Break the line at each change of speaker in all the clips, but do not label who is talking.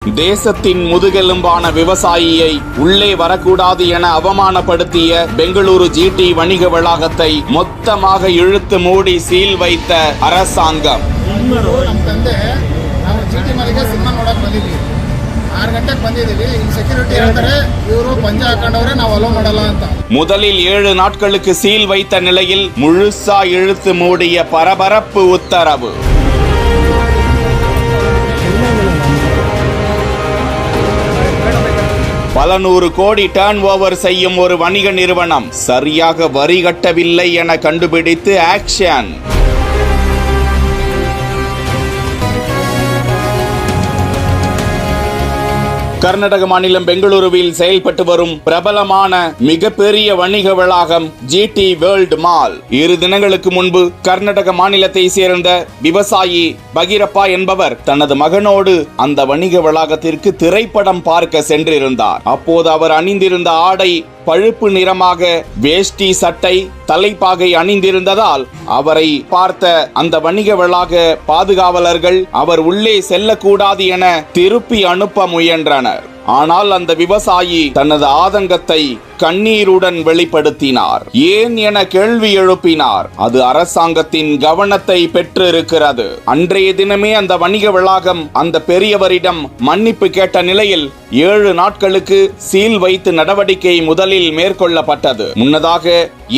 தேசத்தின் முதுகெலும்பான விவசாயியை உள்ளே வரக்கூடாது என அவமானப்படுத்திய பெங்களூரு ஜிடி வணிக வளாகத்தை மொத்தமாக இழுத்து மூடி சீல் வைத்த அரசாங்கம். முதலில் 7 நாட்களுக்கு சீல் வைத்த நிலையில் முழுசா இழுத்து மூடிய பரபரப்பு உத்தரவு. பல 100 கோடி டர்ன் ஓவர் செய்யும் ஒரு வணிக நிறுவனம் சரியாக வரி கட்டவில்லை என கண்டுபிடித்து ஆக்ஷன். கர்நாடக மாநிலம் பெங்களூருவில் செயல்பட்டு வரும் பிரபலமான மிகப்பெரிய வணிக வளாகம் ஜிடி வேர்ல்ட் மால். 2 தினங்களுக்கு முன்பு கர்நாடக மாநிலத்தை சேர்ந்த விவசாயி பகிரப்பா என்பவர் தனது மகனோடு அந்த வணிக வளாகத்திற்கு திரைப்படம் பார்க்க சென்றிருந்தார். அப்போது அவர் அணிந்திருந்த ஆடை பழுப்பு நிறமாக வேஷ்டி சட்டை தலைப்பாகை அணிந்திருந்ததால் அவரை பார்த்த அந்த வணிக வளாக பாதுகாவலர்கள் அவர் உள்ளே செல்லக்கூடாது என திருப்பி அனுப்ப முயன்றனர். ஆனால் அந்த விவசாயி தனது ஆதங்கத்தை கண்ணீருடன் வெளிப்படுத்தினார். ஏன் என கேள்வி எழுப்பினார். அது அரசாங்கத்தின் கவனத்தை பெற்றிருக்கிறது. அன்றைய தினமே அந்த வணிக வளாகம் அந்த பெரியவரிடம் மன்னிப்பு கேட்ட நிலையில் 7 நாட்களுக்கு சீல் வைத்து நடவடிக்கை முதலில் மேற்கொள்ளப்பட்டது. முன்னதாக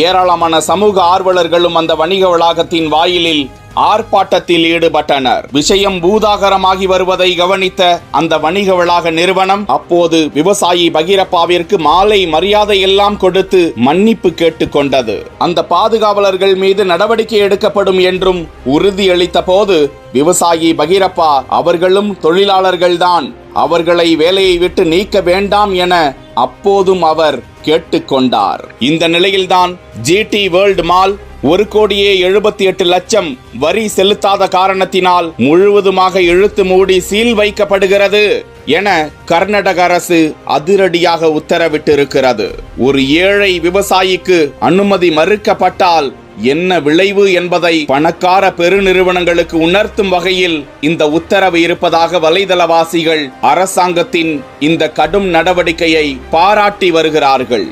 ஏராளமான சமூக ஆர்வலர்களும் அந்த வணிக வளாகத்தின் வாயிலில் ஆர்ப்பாட்டத்தில் ஈடுபட்டனர். விஷயம் பூதாகரமாகி வருவதை கவனித்த அந்த வணிக வளாக நிறுவனம் அப்போது விவசாயி பகிரப்பாவிற்கு மாலை மரியாதை எல்லாம் கொடுத்து மன்னிப்பு கேட்டுக் கொண்டது. அந்த பாதுகாவலர்கள் மீது நடவடிக்கை எடுக்கப்படும் என்றும் உறுதியளித்த போது விவசாயி பகிரப்பா அவர்களும் தொழிலாளர்கள்தான், அவர்களை வேலையை விட்டு நீக்க வேண்டாம் என அப்போதும் அவர் கேட்டுக்கொண்டார். இந்த நிலையில்தான் ஜிடி வேர்ல்ட் மால் 1,78,00,000 வரி செலுத்தாத காரணத்தினால் முழுவதுமாக இழுத்து மூடி சீல் வைக்கப்படுகிறது என கர்நாடக அரசு அதிரடியாக உத்தரவிட்டிருக்கிறது. ஒரு ஏழை விவசாயிக்கு அனுமதி மறுக்கப்பட்டால் என்ன விளைவு என்பதை பணக்கார பெருநிறுவனங்களுக்கு உணர்த்தும் வகையில் இந்த உத்தரவு இருப்பதாக வலைதளவாசிகள் அரசாங்கத்தின் இந்த கடும் நடவடிக்கையை பாராட்டி வருகிறார்கள்.